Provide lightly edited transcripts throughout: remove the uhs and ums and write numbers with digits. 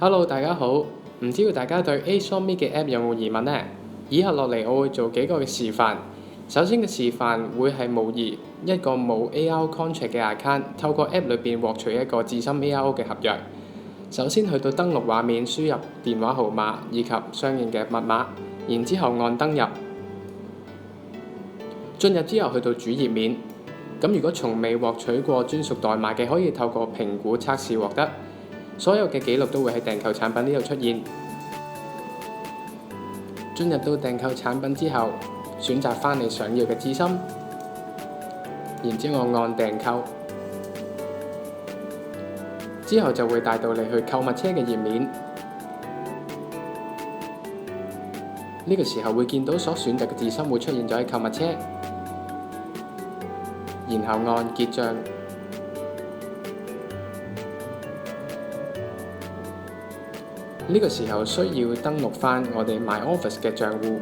Hello，大家好。唔知道大家對 ASOME 嘅 App 有冇疑問呢？以下落嚟我會做幾個嘅示範。首先嘅示範會係模擬一個冇 ARO contract 嘅 account， 透過 App 裏邊獲取一個自身 ARO 嘅合約。首先去到登錄畫面，輸入電話號碼以及相應嘅密碼，然之後按登入。進入之後去到主頁面。咁如果從未獲取過專屬代碼嘅，可以透過評估測試獲得。所有嘅記錄都會喺訂購產品呢度出現。進入到訂購產品之後，選擇返你想要嘅資深，然之後按訂購，之後就會帶到你去購物車嘅頁面。呢個時候會見到所選擇嘅資深會出現咗喺購物車，然後按結帳。呢個時候需要登錄返我哋 MyOffice 嘅帳戶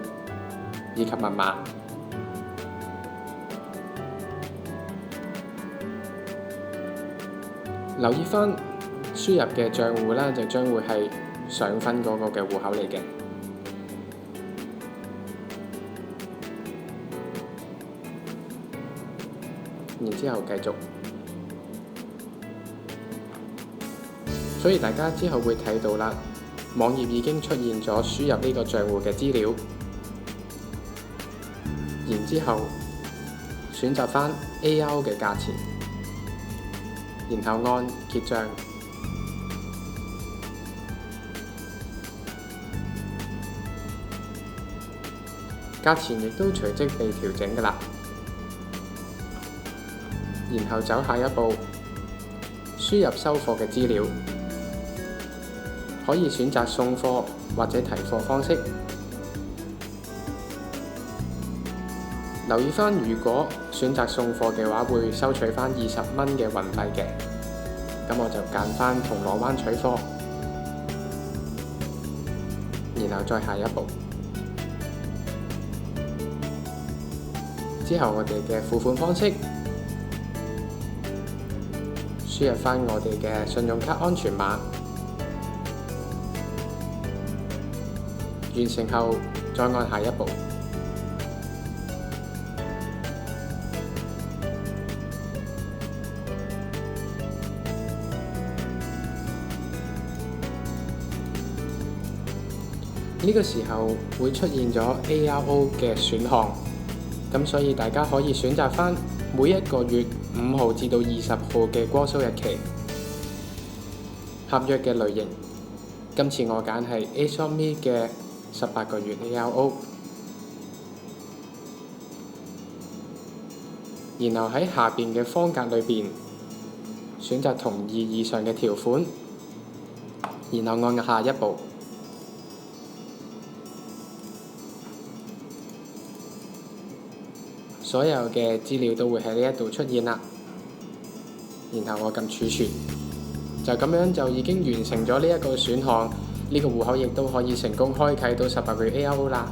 以及密碼。留意返輸入嘅帳戶啦，就將會係上分嗰個嘅戶口嚟嘅。然之後繼續。所以大家之後會睇到啦。網頁已經出現咗輸入呢個帳戶嘅資料，然之後選擇返 ARO 嘅價錢，然後按結帳，價錢亦都隨即被調整㗎啦。然後走下一步，輸入收貨嘅資料。可以選擇送貨或者提貨方式。留意返，如果選擇送貨嘅話，會收取返20蚊嘅運費嘅。咁我就揀返銅鑼灣取貨，然後再下一步。之後我哋嘅付款方式，輸入返我哋嘅信用卡安全碼。完成後，再按下一步。呢個時候會出現咗 ARO 嘅選項，咁所以大家可以選擇返每一個月5號至到20號嘅光收日期。合約嘅類型，今次我揀係 ASOME 嘅18個月 ARO， 然後喺下邊嘅方格裏邊選擇同意以上嘅條款，然後按下一步。所有嘅資料都會喺呢一度出現啦，然後我撳儲存，就咁樣就已經完成咗呢一個選項。呢個戶口亦都可以成功開啟到18個月 ARO 啦。